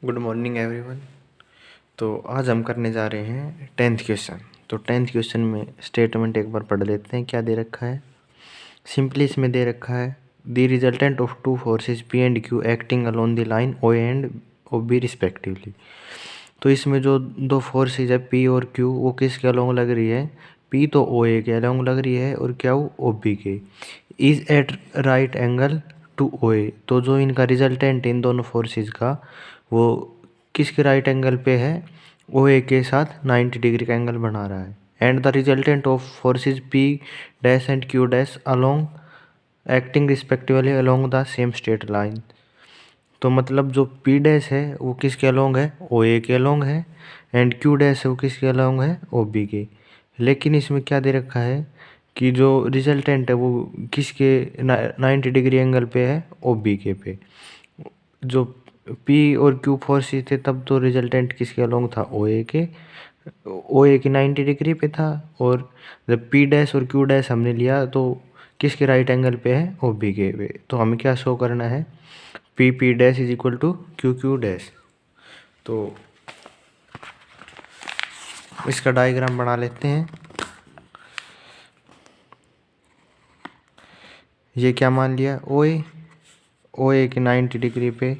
Good morning everyone. तो आज हम करने जा रहे हैं 10th क्वेश्चन। तो 10th क्वेश्चन में स्टेटमेंट एक बार पढ़ लेते हैं। क्या दे रखा है? सिंपली इसमें दे रखा है the resultant of two forces P and Q acting along the line O and O B respectively. तो इसमें जो दो फोर्सेज है पी और क्यू वो किसके अलोंग लग रही है? पी तो ओ ए के अलोंग लग रही है और क्या वो O B K. Is at right angle to O A. तो जो इनका रिजल्टेंट इन दोनों फोर्सेज का वो किसके राइट एंगल पे है? ओ ए के साथ 90 डिग्री का एंगल बना रहा है। And the resultant of forces P dash and Q dash along acting respectively along the same straight line. तो मतलब जो पी डैश है वो किसके अलोंग है? ओ ए के अलोंग है। एंड क्यू डैश है वो किसके अलोंग है? ओ बी के। लेकिन इसमें क्या दे रखा है कि जो रिजल्टेंट है वो किसके 90 डिग्री एंगल पे है? ओ बी के पे। जो पी और क्यू फोर्सेस थे तब तो रिजल्टेंट किसके अलोंग था? ओ ए के। ओ ए की 90 डिग्री पे था। और जब पी डैश और क्यू डैश हमने लिया तो किसके राइट एंगल पे है? ओ बी के पे। तो हमें क्या शो करना है? P P dash is equal to Q Q dash. तो इसका डायग्राम बना लेते हैं। ये क्या मान लिया? ओ ए की 90 डिग्री पे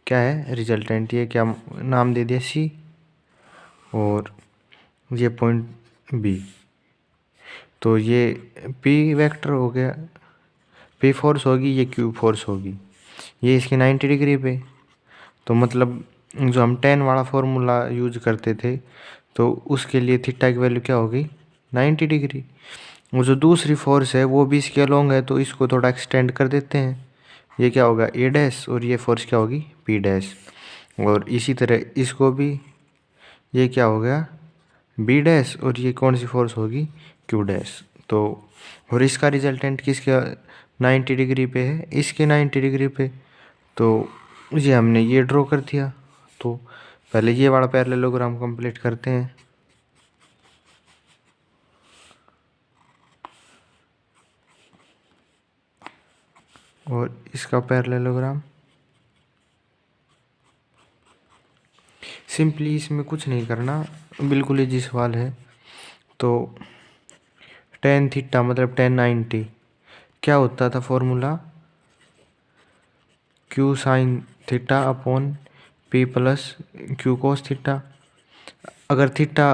क्या है? रिजल्टेंट। ये क्या नाम दे दिया? सी। और ये पॉइंट बी। तो ये पी वेक्टर हो गया, पी फोर्स होगी, ये क्यू फोर्स होगी, ये इसकी 90 डिग्री पे। तो मतलब जो हम टेन वाला फॉर्मूला यूज करते थे तो उसके लिए थीटा की वैल्यू क्या होगी? 90 डिग्री। वो जो दूसरी फोर्स है वो भी इसके अलोंग है तो इसको थोड़ा एक्सटेंड कर देते हैं। ये क्या होगा? A dash. और ये फोर्स क्या होगी? P dash. और इसी तरह इसको भी, ये क्या हो गया? B dash. और ये कौन सी फोर्स होगी? Q dash. तो और इसका रिजल्टेंट किसके 90 डिग्री पे है? इसके 90 डिग्री पे। तो ये हमने ये ड्रॉ कर दिया। तो पहले ये वाला पैरेललोग्राम कंप्लीट करते हैं। और इसका पैरेललोग्राम सिंपली इसमें कुछ नहीं करना, बिल्कुल इजी सवाल है। तो टेन थीटा मतलब 1090 क्या होता था formula? Q sine theta upon P plus Q cos theta. अगर थीटा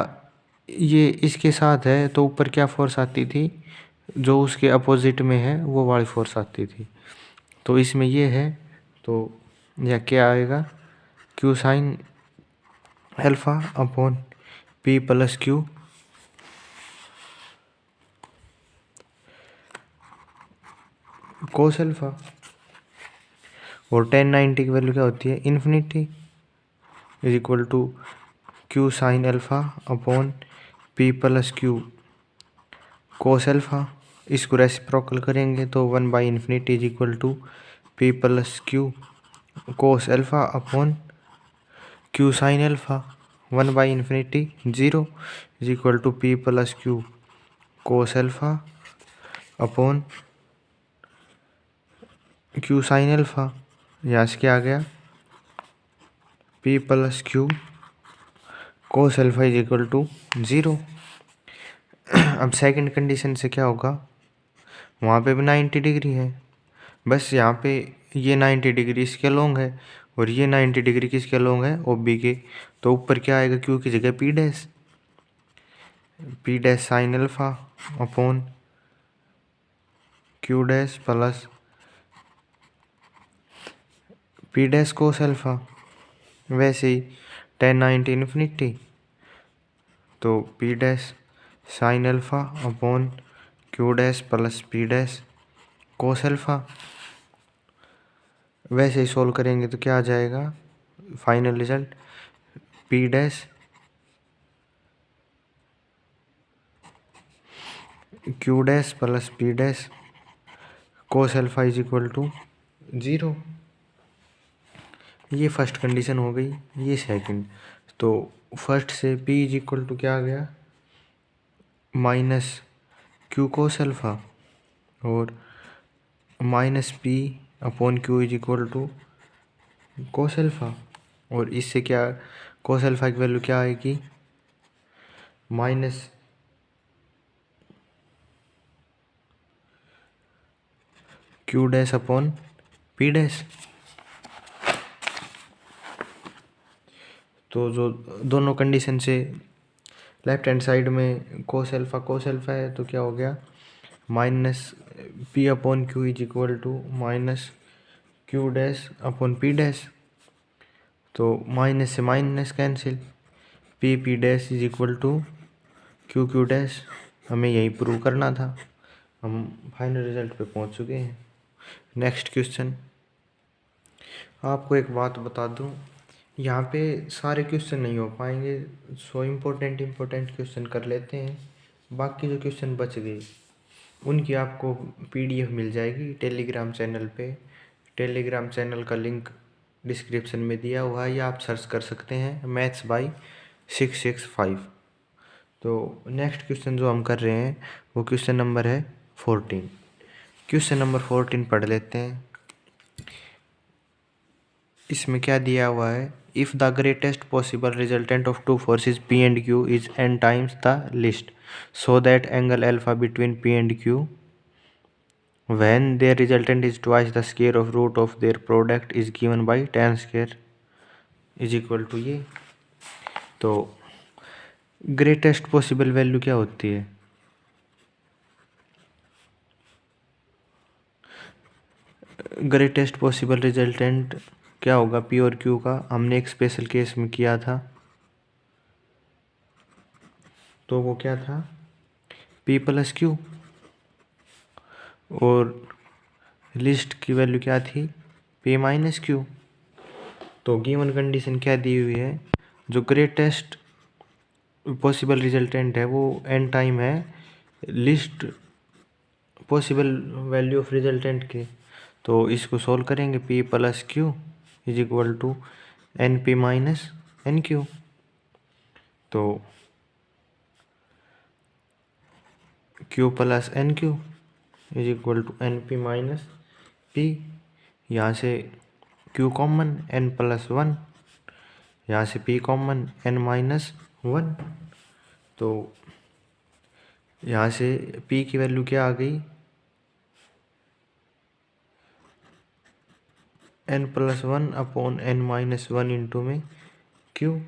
ये इसके साथ है तो ऊपर क्या फोर्स आती थी? जो उसके अपोजिट में है वो वाली फोर्स आती थी। तो इसमें ये है तो यह क्या आएगा? Q sine alpha upon P plus Q cos alpha. और 1090 की वैल्यू क्या होती है? Infinity is equal to Q sine alpha upon P plus Q cos alpha. इसको रेसिप्रोकल करेंगे तो one by infinity is equal to P plus Q cos alpha upon Q sine alpha. One by infinity 0 is equal to P plus Q cos alpha upon Q sine alpha. यहाँ से क्या आ गया? P plus Q cos alpha is equal to 0। अब second condition से क्या होगा? वहाँ पे भी 90 डिग्री है, बस यहाँ पे ये 90 डिग्री इसके अलोंग है और ये 90 डिग्री किसके अलोंग है? ओ बी के। तो ऊपर क्या आएगा? क्यू की जगह P dash sine alpha upon Q dash plus P dash cos alpha. वैसे ही 1090 इन्फिनिटी तो P dash sine alpha upon Q dash plus P dash cos alpha. वैसे ही सोल्व करेंगे तो क्या आ जाएगा final result? P dash Q dash plus P dash cos alpha is equal to 0। ये फर्स्ट कंडीशन हो गई। ये सेकंड। तो फर्स्ट से p इज इक्वल टू क्या आ गया? माइनस क्यू कोस अल्फा और minus P upon Q is equal to cos alpha. और इससे क्या कोस अल्फा की वैल्यू क्या आएगी, minus Q dash upon P dash. तो जो दोनों कंडीशन से लेफ्ट हैंड साइड में कोस अल्फा है, तो क्या हो गया, minus P upon Q is equal to minus Q dash upon P dash. तो माइनस से minus cancel, P dash is equal to Q dash. हमें यही प्रूव करना था, हम फाइनल रिजल्ट पे पहुंच चुके हैं। Next question. आपको एक बात बता दूं, यहाँ पे सारे क्वेश्चन नहीं हो पाएंगे, सो इम्पोर्टेंट क्वेश्चन कर लेते हैं। बाकी जो क्वेश्चन बच गए उनकी आपको पीडीएफ मिल जाएगी टेलीग्राम चैनल पे। टेलीग्राम चैनल का लिंक डिस्क्रिप्शन में दिया हुआ है, या आप सर्च कर सकते हैं मैथ्स बाय 665। तो नेक्स्ट क्वेश्चन जो हम कर रहे हैं वो क्वेश्चन नंबर है 14। क्वेश्चन नंबर 14 पढ़ लेते हैं। इसमें क्या दिया हुआ है, if the greatest possible resultant of two forces P and Q is n times the list, so that angle alpha between P and Q when their resultant is twice the square of root of their product is given by tan square is equal to ये। तो greatest possible value क्या होती है, greatest possible resultant क्या होगा P और Q का, हमने एक स्पेशल केस में किया था। तो वो क्या था, पी प्लस क्यू, और लिस्ट की वैल्यू क्या थी, पी माइनस क्यू। तो गिवन कंडीशन क्या दी हुई है, जो ग्रेटेस्ट पॉसिबल रिजल्टेंट है वो एन टाइम है least possible value of resultant के। तो इसको सॉल्व करेंगे, p plus q is equal to n p minus n q. तो q plus n q is equal to n p minus p. यहाँ से q common, n plus one, यहाँ से p common, n minus one. तो यहाँ से p की value क्या आ गई, n plus one upon n minus one into में q।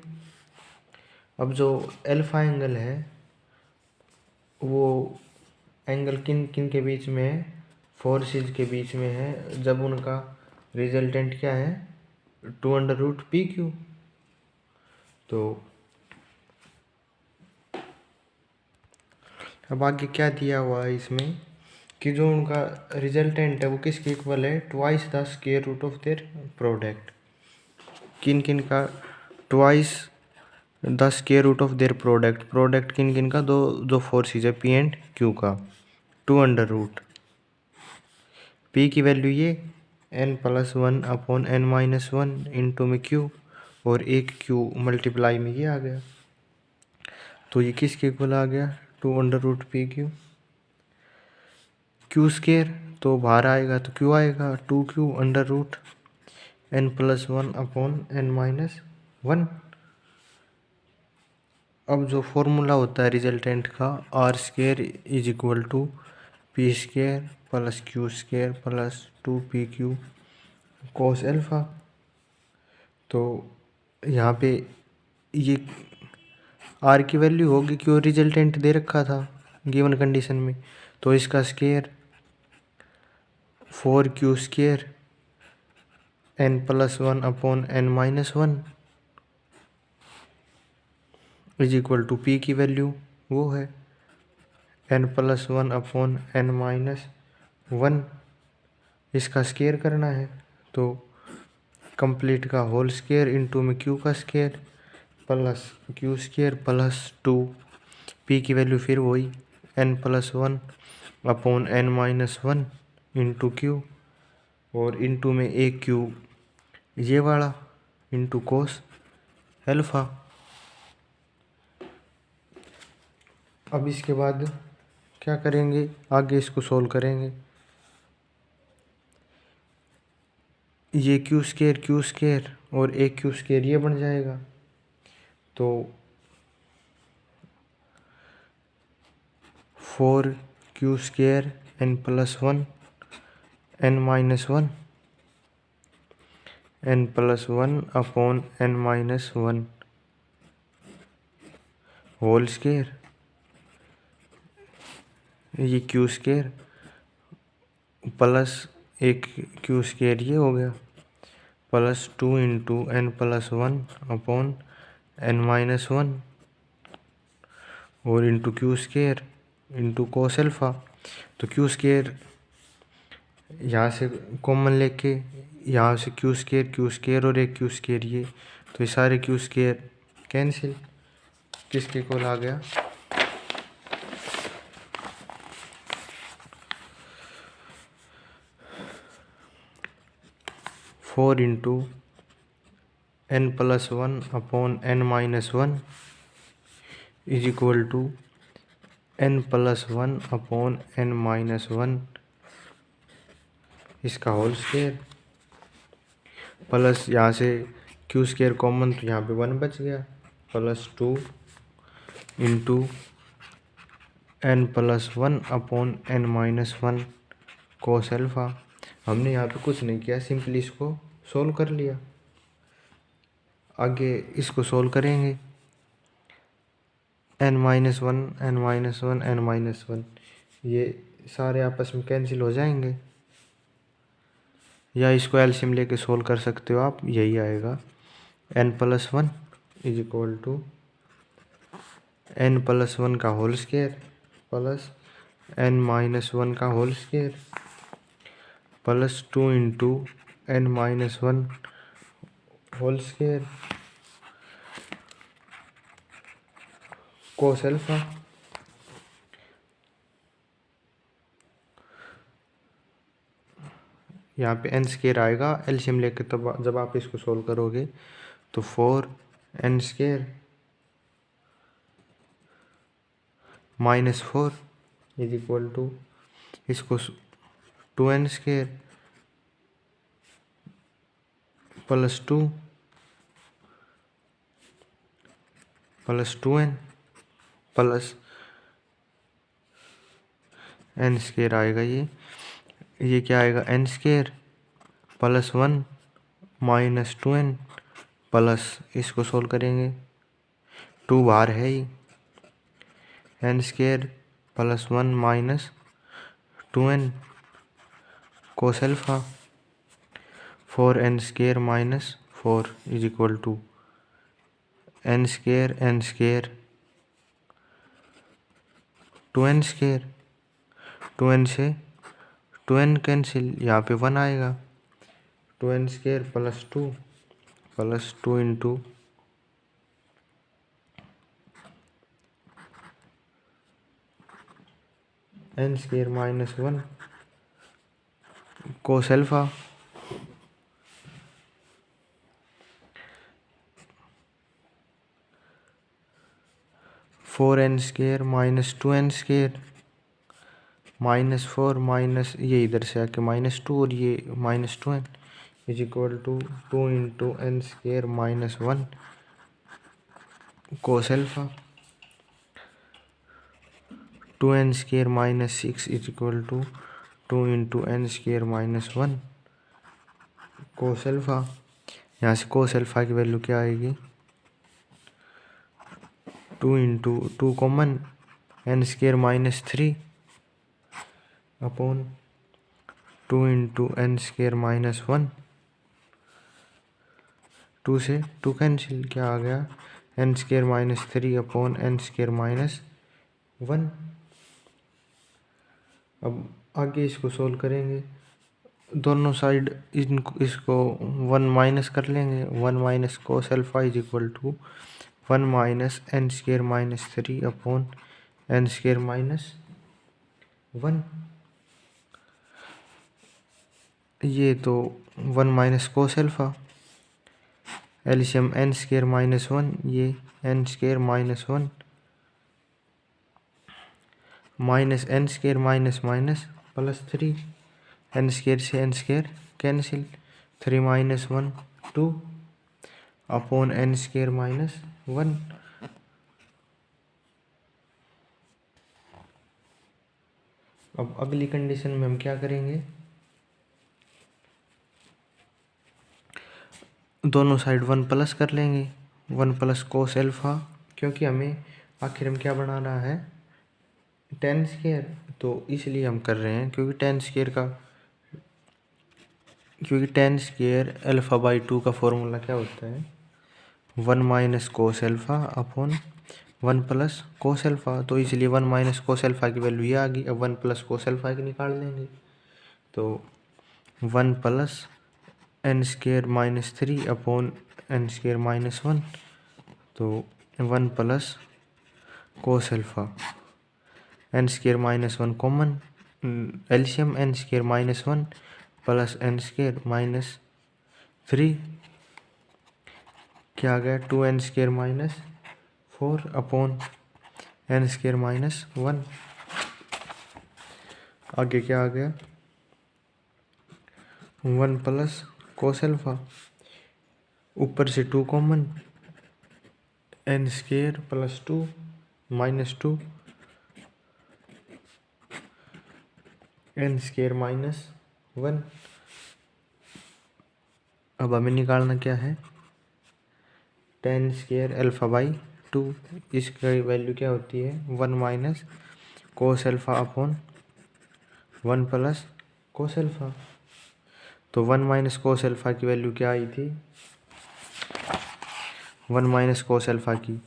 अब जो अल्फा एंगल है वो एंगल किन किन के बीच में है, फोर्सेज के बीच में है, जब उनका रिजल्टेंट क्या है, 2√pq। तो अब आगे क्या दिया हुआ है इसमें, कि जो उनका रिजल्टेंट है वो किसके इक्वल है, twice the square root of their product. किन किन का, twice the square root of their product. Product किन किन का, दो जो फोर्सेज है पी एंड क्यू का, 2√। पी की वैल्यू ये n plus one upon n minus one into में क्यू, और एक क्यू मल्टीप्लाई में ये आ गया। तो ये किसके इक्वल आ गया, 2√pq। क्यू स्केयर तो बाहर आएगा तो क्यू आएगा, 2q under root n plus one upon n minus one. अब जो फॉर्मूला होता है रिजल्टेंट का, R square is equal to P square plus Q square plus 2pq cos alpha. तो यहाँ पे ये आर की वैल्यू होगी, क्यों रिजल्टेंट दे रखा था गिवन कंडीशन में। तो इसका square 4q square n plus one upon n minus one is equal to P की वैल्यू वो है n plus one upon n minus one. इसका स्केयर करना है, तो कंप्लीट का होल स्केयर इंटू में क्यू का square plus Q square plus 2, P की वैल्यू फिर वही n plus one upon n minus one into Q, और इंटू में एक क्यू ये वाला इंटू कोस अल्फा। अब इसके बाद क्या करेंगे, आगे इसको सोल्व करेंगे। ये क्यू स्केयर और एक क्यू स्क्वायर ये बन जाएगा। तो 4q² n+1 n-1 n+1/n-1 whole square, ये q² प्लस एक q² ये हो गया, प्लस 2 × n+1/n-1 और into q² into cos alpha. तो q² यहाँ से कॉमन लेके यहाँ से q² और एक q² ये, तो ये सारे q² कैंसिल, किसके इक्वल आ गया, 4 × n+1/n-1 is equal to n+1/n-1 इसका होल स्क्वायर, प्लस यहाँ से q² कॉमन तो यहाँ पे 1 बच गया, प्लस 2 × n+1/n-1 cos अल्फ़ा। हमने यहाँ पे कुछ नहीं किया, सिंपली इसको सोल्व कर लिया। आगे इसको सोल्व करेंगे, n-1 n-1 n-1 ये सारे आपस में कैंसिल हो जाएंगे, या इसको एलसीएम लेके सोल्व कर सकते हो आप, यही आएगा n+1 is equal to n+1 का होल स्क्वायर प्लस n-1 का whole square plus 2 × n-1 whole square cos alpha. यहाँ पे n² आएगा एलसीएम लेके, तब जब आप इसको सोल्व करोगे तो 4n² -4 इज इक्वल टू इसको 2n² plus 2 plus 2n plus n² आएगा, ये क्या आएगा, n² plus 1 minus 2n plus इसको सोल्व करेंगे, 2 बाहर है ही, n² plus 1 minus 2n cos alpha 4n² - 4 is equal to n² 2n², 2n से 2n कैंसिल, यहाँ पे 1 आएगा, 2n² plus 2 plus 2 × n² - 1 cos alpha 4n² - 2n² -4 minus ये इधर से आके -2 और ये -2n is equal to 2 × n² - 1 cos alpha 2n² - 6 is equal to 2 × n² - 1 cos alpha. यहाँ से cos अल्फ़ा की वैल्यू क्या आएगी, 2 × 2 कॉमन n² - 3 अपॉन 2 × n² - 1, 2 से 2 कैंसिल, क्या आ गया, n² - 3 अपॉन n² - 1। अब आगे इसको सोल्व करेंगे, दोनों साइड इसको 1 माइनस कर लेंगे, 1 minus cos alpha is equal to 1 minus n² - 3 upon n² - 1। ये तो 1 minus cos alpha, LCM n² - 1, ये n² - 1 minus n² minus minus plus 3, n² से n² cancel, 3 - 1 2 upon N square minus 1। अब अगली कंडीशन में हम क्या करेंगे, दोनों साइड 1 प्लस कर लेंगे, 1 प्लस कोस एल्फा, क्योंकि हमें आखिर में क्या बना रहा है, टेन स्क्वायर, तो इसलिए हम कर रहे हैं, क्योंकि टेन स्क्वायर एल्फा बाई 2 का फॉर्मूला क्या होता है, 1 minus cos alpha upon 1 plus cos alpha. तो इसलिए 1 माइनस कोस एल्फा की वैल्यू ये आ गई। अब 1 प्लस कोस एल्फा की निकाल लेंगे, तो 1 plus N square minus 3 upon N square minus 1, तो 1 plus cos alpha, N square minus 1 common, LCM N square minus 1 plus N square minus 3, क्या आ गया, 2 N square minus 4 upon N square minus 1। आगे क्या आ गया, 1 प्लस कोस एल्फा, ऊपर से 2 common, N square plus 2 minus 2 N square minus 1। अब हमें निकालना क्या है, टेन स्क्वायर एल्फा बाई 2, इसकी वैल्यू क्या होती है, 1 minus cos alpha upon 1 plus cos alpha. तो 1 माइनस कोस एल्फा की वैल्यू क्या आई थी, 1 माइनस कोस एल्फा की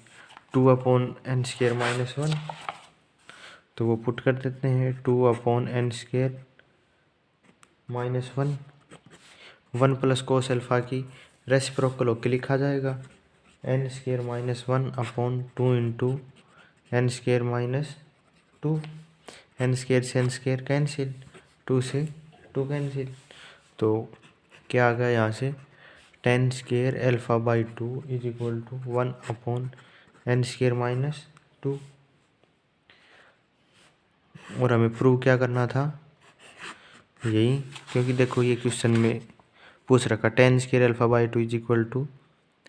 2 अपॉन एन स्क्वायर माइनस 1, तो वो पुट कर देते हैं, 2 upon N square minus 1, 1 plus cos alpha की रेसिप्रोकल होकर लिखा जाएगा, N square minus 1 upon 2 into N square minus 2, N square से एन स्क्वायर कैंसिल, 2 से 2 कैंसिल, तो क्या आ गया यहाँ से, tan square alpha by 2 is equal to 1 upon N square minus 2। और हमें प्रूव क्या करना था, यही, क्योंकि देखो ये क्वेश्चन में पूछ रखा tan square alpha by 2 is equal to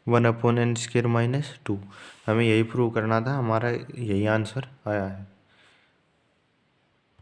1 upon N square minus 2, हमें यही प्रूव करना था, हमारा यही आंसर आया है।